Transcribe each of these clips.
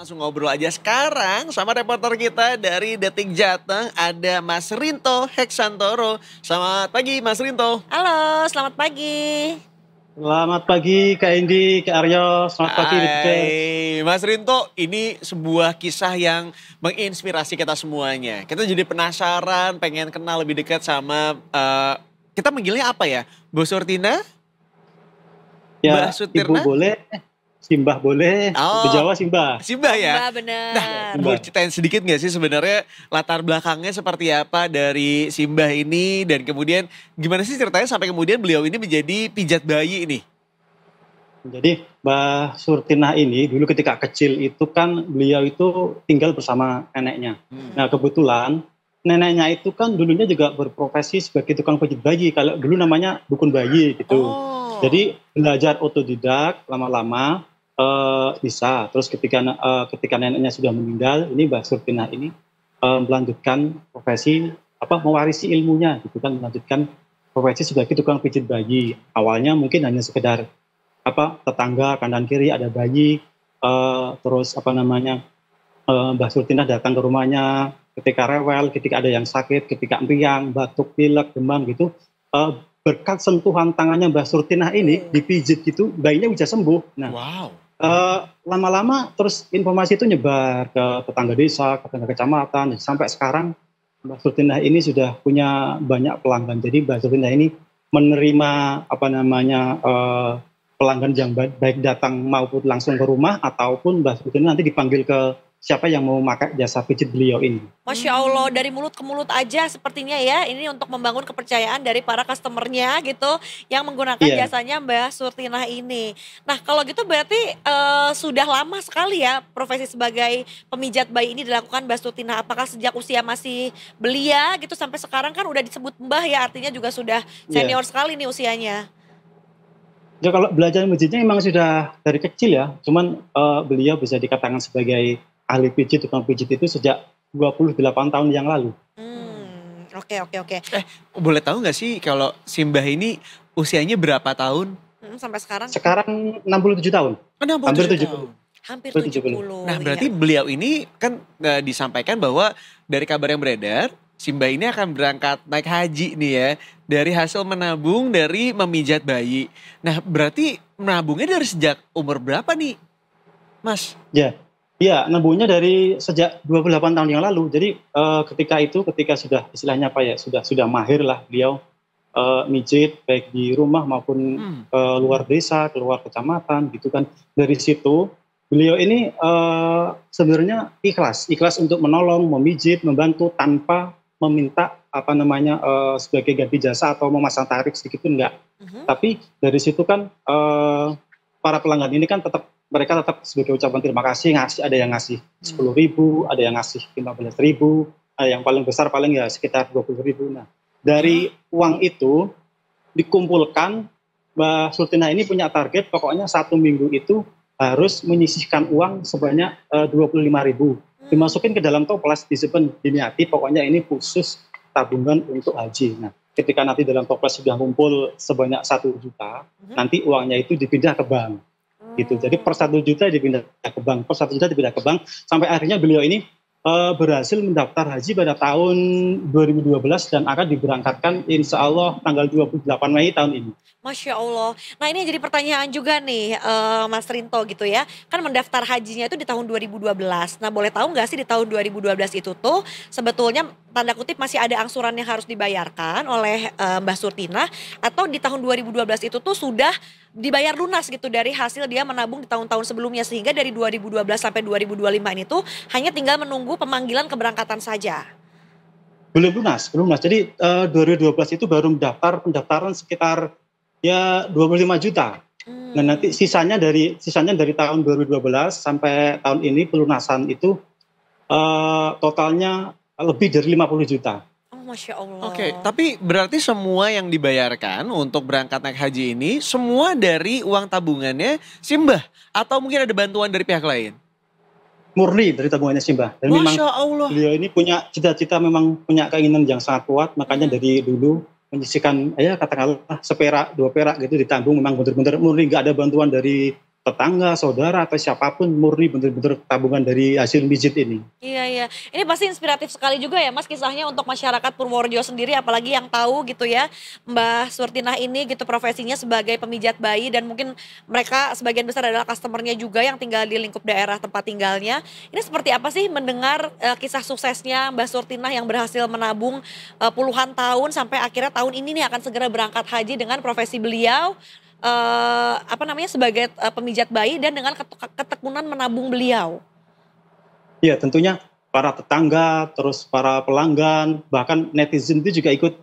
langsung ngobrol aja sekarang sama reporter kita dari Detik Jateng, ada Mas Rinto Heksantoro. Selamat pagi Mas Rinto. Halo, selamat pagi. Selamat pagi Kak Indi, Kak Aryo, selamat pagi Detikers. Hai Mas Rinto, ini sebuah kisah yang menginspirasi kita semuanya. Kita jadi penasaran, pengen kenal lebih dekat sama, kita manggilnya apa ya? Bu Surtina? Ya, Mbak Sutirna? Ibu boleh, Simbah boleh, Oh. di Jawa Simbah. Simbah ya? Mbak, bener. Nah, boleh ceritain sedikit gak sih sebenarnya latar belakangnya seperti apa dari Simbah ini, dan kemudian gimana sih ceritanya sampai kemudian beliau ini menjadi pijat bayi ini? Jadi Mbah Surtinah ini dulu ketika kecil itu kan beliau itu tinggal bersama neneknya. Nah kebetulan neneknya itu kan dulunya juga berprofesi sebagai tukang pijat bayi, kalau dulu namanya dukun bayi gitu. Oh. Jadi belajar otodidak lama-lama bisa. Terus ketika neneknya sudah meninggal, ini Mbah Surtinah ini melanjutkan profesi mewarisi ilmunya gitu kan, melanjutkan profesi sebagai tukang pijit bayi. Awalnya mungkin hanya sekedar tetangga kanan kiri ada bayi, terus Mbah Surtinah datang ke rumahnya ketika rewel, ketika ada yang sakit, ketika riang, batuk, pilek, demam gitu. Berkat sentuhan tangannya Mbah Surtinah ini dipijit gitu, bayinya bisa sembuh. Nah, Wow. lama-lama terus informasi itu nyebar ke tetangga desa, ke tetangga kecamatan, sampai sekarang Mbah Surtinah ini sudah punya banyak pelanggan. Jadi Mbah Surtinah ini menerima pelanggan yang baik datang maupun langsung ke rumah, ataupun Mbah Surtinah nanti dipanggil ke siapa yang mau pakai jasa pijit beliau ini. Masya Allah, dari mulut ke mulut aja sepertinya ya. Ini untuk membangun kepercayaan dari para customernya gitu, yang menggunakan jasanya Mbah Surtinah ini. Nah kalau gitu berarti sudah lama sekali ya profesi sebagai pemijat bayi ini dilakukan Mbah Surtinah. Apakah sejak usia masih belia gitu sampai sekarang kan udah disebut Mbah ya, artinya juga sudah senior sekali nih usianya. Ya kalau belajar pijitnya memang sudah dari kecil ya, cuman beliau bisa dikatakan sebagai ahli pijit, tukang pijit itu sejak 28 tahun yang lalu. Oke. Boleh tahu nggak sih kalau Simbah ini usianya berapa tahun? Sampai sekarang? Sekarang 67 tahun. 67 Hampir 70. tahun. Hampir 70. Nah berarti beliau ini kan disampaikan bahwa dari kabar yang beredar, Simbah ini akan berangkat naik haji nih ya, dari hasil menabung dari memijat bayi. Nah berarti menabungnya dari sejak umur berapa nih, Mas? Ya, nabungnya dari sejak 28 tahun yang lalu. Jadi ketika sudah istilahnya sudah mahir lah beliau mijit baik di rumah maupun luar desa, keluar kecamatan gitu kan. Dari situ beliau ini sebenarnya ikhlas untuk menolong, memijit, membantu tanpa meminta sebagai ganti jasa atau memasang tarif sedikit pun enggak. Tapi dari situ kan para pelanggan ini kan mereka tetap sebagai ucapan terima kasih ada yang ngasih 10.000, ada yang ngasih 15.000, yang paling besar paling ya sekitar 20.000. Nah, dari uang itu dikumpulkan, Mbah Surtinah ini punya target, pokoknya 1 minggu itu harus menyisihkan uang sebanyak 25.000. Dimasukin ke dalam toples, disimpan, diniati, pokoknya ini khusus tabungan untuk haji. Nah, ketika nanti dalam toples sudah ngumpul sebanyak 1 juta, nanti uangnya itu dipindah ke bank. Gitu. Jadi per 1 juta dipindah ke bank, sampai akhirnya beliau ini berhasil mendaftar haji pada tahun 2012 dan akan diberangkatkan insya Allah tanggal 28 Mei tahun ini. Masya Allah. Nah ini jadi pertanyaan juga nih Mas Rinto gitu ya. Kan mendaftar hajinya itu di tahun 2012. Nah boleh tahu nggak sih di tahun 2012 itu tuh sebetulnya tanda kutip masih ada angsuran yang harus dibayarkan oleh Mbah Surtinah, atau di tahun 2012 itu tuh sudah dibayar lunas gitu dari hasil dia menabung di tahun-tahun sebelumnya, sehingga dari 2012 sampai 2025 ini tuh hanya tinggal menunggu pemanggilan keberangkatan saja. Belum lunas. Jadi 2012 itu baru pendaftaran sekitar 25 juta. Nah nanti sisanya dari tahun 2012 sampai tahun ini pelunasan itu totalnya lebih dari 50 juta. Oh Masya Allah. Oke, tapi berarti semua yang dibayarkan untuk berangkat naik haji ini semua dari uang tabungannya Simbah, atau mungkin ada bantuan dari pihak lain? Murni dari tabungannya Simbah. Dan memang beliau ini punya cita-cita, memang punya keinginan yang sangat kuat, makanya dari dulu menyisihkan katakanlah seperak 2 perak gitu ditabung, memang benar-benar murni, nggak ada bantuan dari tetangga, saudara atau siapapun, murni bener-bener tabungan dari hasil mijit ini. Iya, iya. Ini pasti inspiratif sekali juga ya Mas kisahnya untuk masyarakat Purworejo sendiri, apalagi yang tahu gitu ya Mbah Surtinah ini gitu profesinya sebagai pemijat bayi, dan mungkin mereka sebagian besar adalah customernya juga yang tinggal di lingkup daerah tempat tinggalnya. Ini seperti apa sih mendengar kisah suksesnya Mbah Surtinah yang berhasil menabung puluhan tahun sampai akhirnya tahun ini nih akan segera berangkat haji dengan profesi beliau sebagai pemijat bayi dan dengan ketekunan menabung beliau. Ya tentunya para tetangga, terus para pelanggan, bahkan netizen itu juga ikut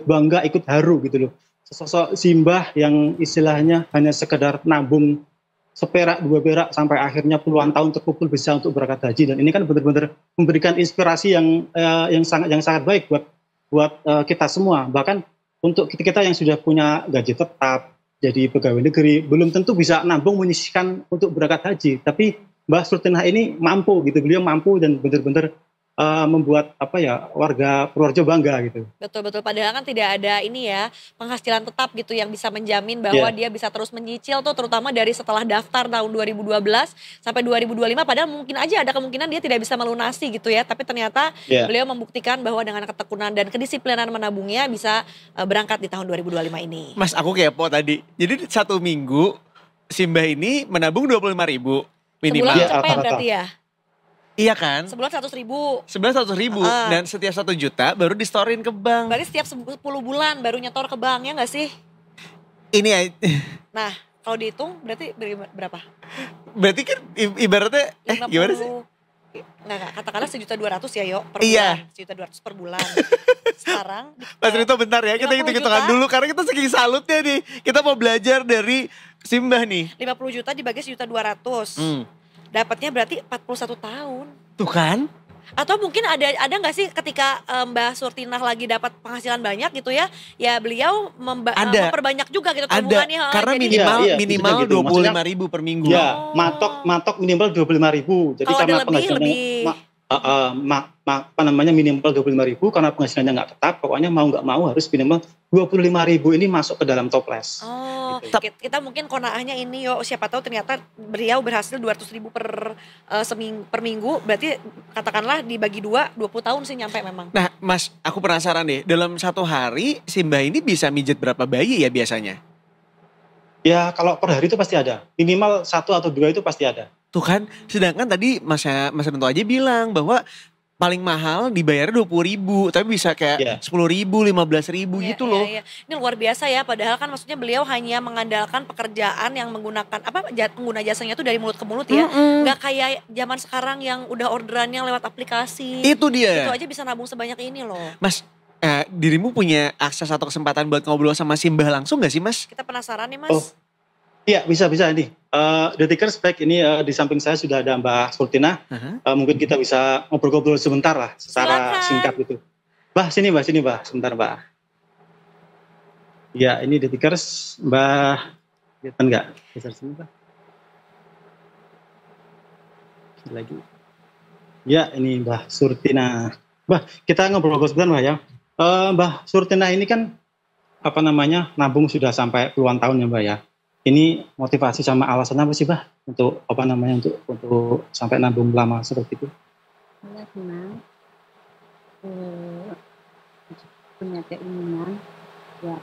bangga, ikut haru gitu loh. Sosok Simbah yang istilahnya hanya sekedar nabung seperak, 2 perak sampai akhirnya puluhan tahun terkumpul bisa untuk berangkat haji, dan ini kan benar-benar memberikan inspirasi yang sangat baik buat kita semua. Bahkan untuk kita yang sudah punya gaji tetap, jadi pegawai negeri, belum tentu bisa nabung menyisihkan untuk berangkat haji. Tapi Mbah Surtinah ini mampu gitu, beliau mampu dan benar-benar membuat warga Purworejo bangga gitu. Betul-betul, padahal kan tidak ada ini ya penghasilan tetap gitu yang bisa menjamin bahwa dia bisa terus menyicil tuh, terutama dari setelah daftar tahun 2012 sampai 2025, padahal mungkin aja ada kemungkinan dia tidak bisa melunasi gitu ya, tapi ternyata beliau membuktikan bahwa dengan ketekunan dan kedisiplinan menabungnya bisa berangkat di tahun 2025 ini. Mas, aku kepo tadi, jadi 1 minggu Simbah ini menabung 25.000 minimal. Sebulan cepet berarti ya? Iya kan? Sebulan 100.000. Sebulan 100.000 dan setiap 1 juta baru di-store-in ke bank. Berarti setiap 10 bulan baru nyetor ke bank, ya nggak sih? Ini ya. Nah, kalau dihitung berarti berapa? Berarti kan ibaratnya gimana sih? Nggak, katakanlah 1.200.000 ya Yo per bulan. 1.200.000 per bulan. Sekarang Mas Rito bentar ya, kita hitung-hitungan dulu karena kita saking salutnya nih. Kita mau belajar dari Simbah nih. 50 juta dibagi 1.200.000. Dapatnya berarti 41 tahun. Tuh kan? Atau mungkin ada nggak sih ketika Mbah Surtinah lagi dapat penghasilan banyak gitu ya, ya beliau memperbanyak juga gitu tabungannya. Ada, karena minimal gitu. 25.000 per minggu. Ya, matok minimal 25.000. Jadi karena penghasilannya minimal 25.000, karena penghasilannya nggak tetap, pokoknya mau nggak mau harus minimal 25.000 ini masuk ke dalam toples. Oh, gitu. Kita mungkin konaannya ini Yo, siapa tahu ternyata beliau berhasil 200.000 per minggu, berarti katakanlah dibagi 20 tahun sih nyampe memang. Nah Mas, aku penasaran deh, dalam 1 hari Simbah ini bisa mijet berapa bayi ya biasanya? Ya kalau per hari itu pasti ada, minimal 1 atau 2 itu pasti ada. Tuh kan, sedangkan tadi Mas Rento aja bilang bahwa paling mahal dibayarnya 20.000, tapi bisa kayak 10.000, 15.000 gitu loh. Iya. Ini luar biasa ya, padahal kan maksudnya beliau hanya mengandalkan pekerjaan yang menggunakan pengguna jasanya tuh dari mulut ke mulut ya. Nggak kayak zaman sekarang yang udah orderannya lewat aplikasi. Itu dia. Itu aja bisa nabung sebanyak ini loh. Mas, dirimu punya akses atau kesempatan buat ngobrol sama Simbah langsung gak sih Mas? Kita penasaran nih Mas. Oh, iya bisa ini. Detikers back ini di samping saya sudah ada Mbak Surtinah. Mungkin kita bisa ngobrol-ngobrol sebentar lah secara singkat gitu. Mbak sini Mbak, sebentar Mbak. Ya ini Detikers, Mbak kelihatan nggak? Geser sini Mbak. Lagi. Ya ini Mbak Surtinah. Mbak kita ngobrol-ngobrol sebentar Mbak ya. Mbak Surtinah ini kan nabung sudah sampai puluhan tahun ya Mbak ya. Ini motivasi sama alasan apa sih Mbak untuk untuk sampai nabung lama seperti itu? Punya keinginan ya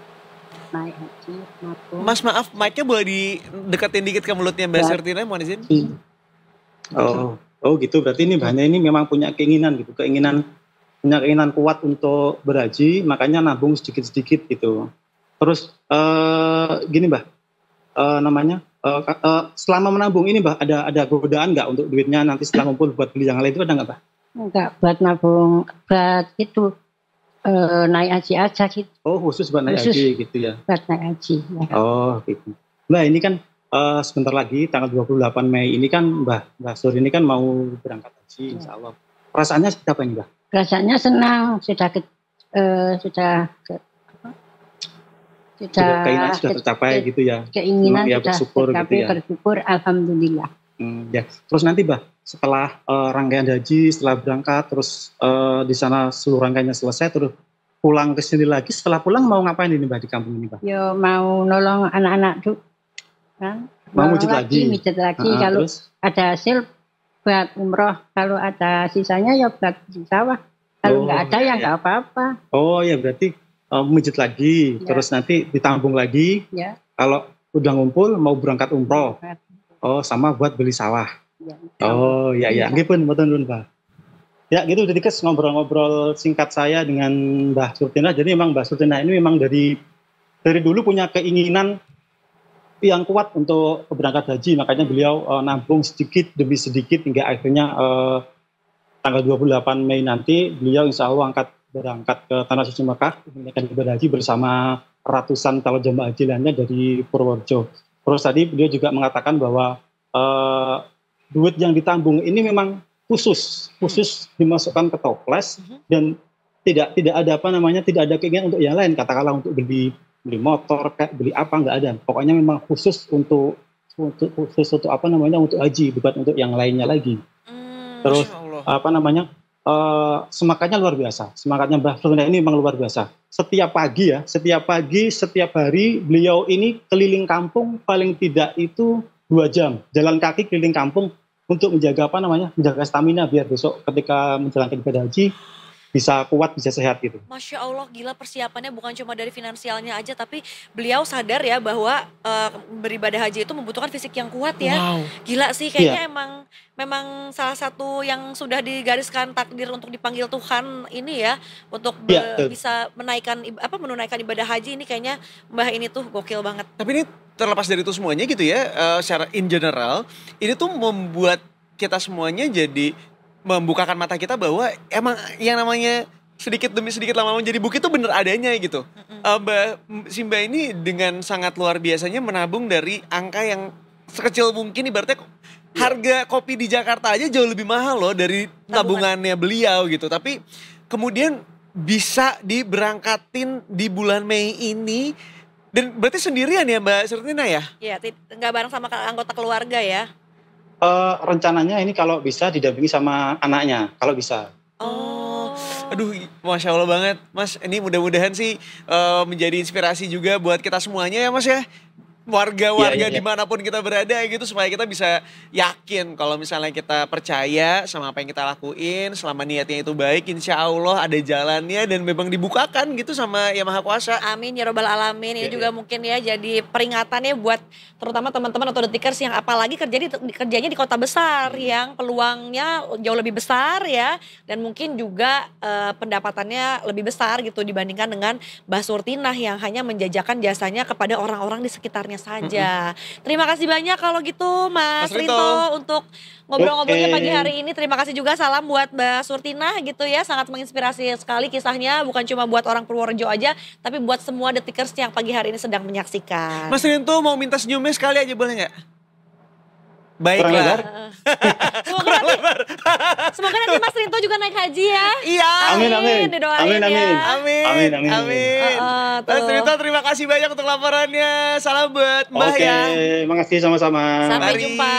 naik haji, nabung. Mas maaf, mic-nya boleh dideketin dikit ke mulutnya Mbak Surtinah, mohon izin. Oh gitu, berarti ini Mbaknya ini memang punya keinginan gitu, punya keinginan kuat untuk berhaji, makanya nabung sedikit-sedikit gitu. Terus gini Mbak, selama menabung ini Mbak ada godaan nggak untuk duitnya nanti setelah ngumpul buat beli yang lain, itu ada nggak Mbak? Enggak, buat nabung, buat itu naik haji aja gitu. Oh khusus buat naik haji gitu ya? Buat naik haji. Ya. Oh gitu. Mbak ini kan sebentar lagi tanggal 28 Mei ini kan Mbak Sur ini kan mau berangkat haji insya Allah. Perasaannya seperti apa ini Mbak? Perasaannya senang, keinginan sudah tercapai gitu ya. Keinginan ya, sudah bersyukur tercapai, gitu ya. Bersyukur alhamdulillah. Ya. Terus nanti Mbak setelah rangkaian haji, setelah berangkat terus di sana seluruh rangkaiannya selesai terus pulang ke sini lagi, setelah pulang mau ngapain ini Mbak di kampung ini Mbak? Yo mau nolong anak-anak tuh. kan. Mau mijit lagi. Mijit lagi. Kalau Terus? ada hasil buat umroh, kalau ada sisanya ya buat di sawah. Kalau nggak ada ya nggak apa-apa. Oh ya berarti mijit lagi, terus nanti ditambung lagi. Ya. Kalau udah ngumpul mau berangkat umroh. Oh sama buat beli sawah. Ya. Oh iya. Nggih pun mboten Mbah. Ya gitu jadi ngobrol-ngobrol singkat saya dengan Mbah Surtina. Jadi memang Mbah Surtina ini memang dari dulu punya keinginan yang kuat untuk berangkat haji. Makanya beliau nabung sedikit demi sedikit hingga akhirnya tanggal 28 Mei nanti beliau insya Allah berangkat ke Tanah Suci Mekah menunaikan ibadah haji bersama ratusan calon jemaah haji lainnya dari Purworejo. Terus tadi beliau juga mengatakan bahwa duit yang ditambung ini memang khusus dimasukkan ke toples dan tidak ada tidak ada keinginan untuk yang lain, katakanlah untuk beli motor kayak beli apa, nggak ada. Pokoknya memang khusus untuk untuk haji, bukan untuk yang lainnya lagi. Terus semangatnya luar biasa. Semangatnya Mbah Surtina ini memang luar biasa. Setiap pagi, setiap hari beliau ini keliling kampung paling tidak itu 2 jam jalan kaki keliling kampung untuk menjaga menjaga stamina biar besok ketika menjalankan ibadah haji bisa kuat, bisa sehat gitu. Masya Allah, gila persiapannya bukan cuma dari finansialnya aja, tapi beliau sadar ya bahwa beribadah haji itu membutuhkan fisik yang kuat ya. Wow. Gila sih, kayaknya memang salah satu yang sudah digariskan takdir untuk dipanggil Tuhan ini ya, untuk bisa menunaikan ibadah haji ini kayaknya Mbah ini tuh gokil banget. Tapi ini terlepas dari itu semuanya gitu ya, secara in general, ini tuh membuat kita semuanya jadi membukakan mata kita bahwa emang yang namanya sedikit demi sedikit lama-lama jadi bukit itu bener adanya gitu. Mbak ini dengan sangat luar biasanya menabung dari angka yang sekecil mungkin, ibaratnya harga kopi di Jakarta aja jauh lebih mahal loh dari tabungannya beliau gitu. Tapi kemudian bisa diberangkatin di bulan Mei ini, dan berarti sendirian ya Mbak Surtina ya? Iya, nggak bareng sama anggota keluarga ya? Rencananya ini kalau bisa didampingi sama anaknya, kalau bisa. Oh, aduh, Masya Allah banget Mas. Ini mudah-mudahan sih menjadi inspirasi juga buat kita semuanya ya Mas ya. Warga-warga dimanapun kita berada gitu, supaya kita bisa yakin kalau misalnya kita percaya sama apa yang kita lakuin, selama niatnya itu baik, insya Allah ada jalannya dan memang dibukakan gitu sama Yang Maha Kuasa. Amin ya robbal alamin. Ini juga mungkin ya jadi peringatannya buat terutama teman-teman atau detikers yang apalagi kerjanya di kota besar yang peluangnya jauh lebih besar ya, dan mungkin juga pendapatannya lebih besar gitu dibandingkan dengan Mbah Surtina yang hanya menjajakan jasanya kepada orang-orang di sekitarnya saja. Terima kasih banyak kalau gitu Mas Rinto untuk ngobrol-ngobrolnya pagi hari ini. Terima kasih juga, salam buat Mbak Surtina gitu ya. Sangat menginspirasi sekali kisahnya, bukan cuma buat orang Purworejo aja, tapi buat semua detikers yang pagi hari ini sedang menyaksikan. Mas Rinto mau minta senyumnya sekali aja boleh nggak? Baiklah. Semoga nanti Mas Rinto juga naik haji ya. Iya. Amin. Didoain ya. Amin. Mas Rinto terima kasih banyak untuk laporannya. Salam buat Mbah ya. Oke, makasih sama-sama. Sampai jumpa.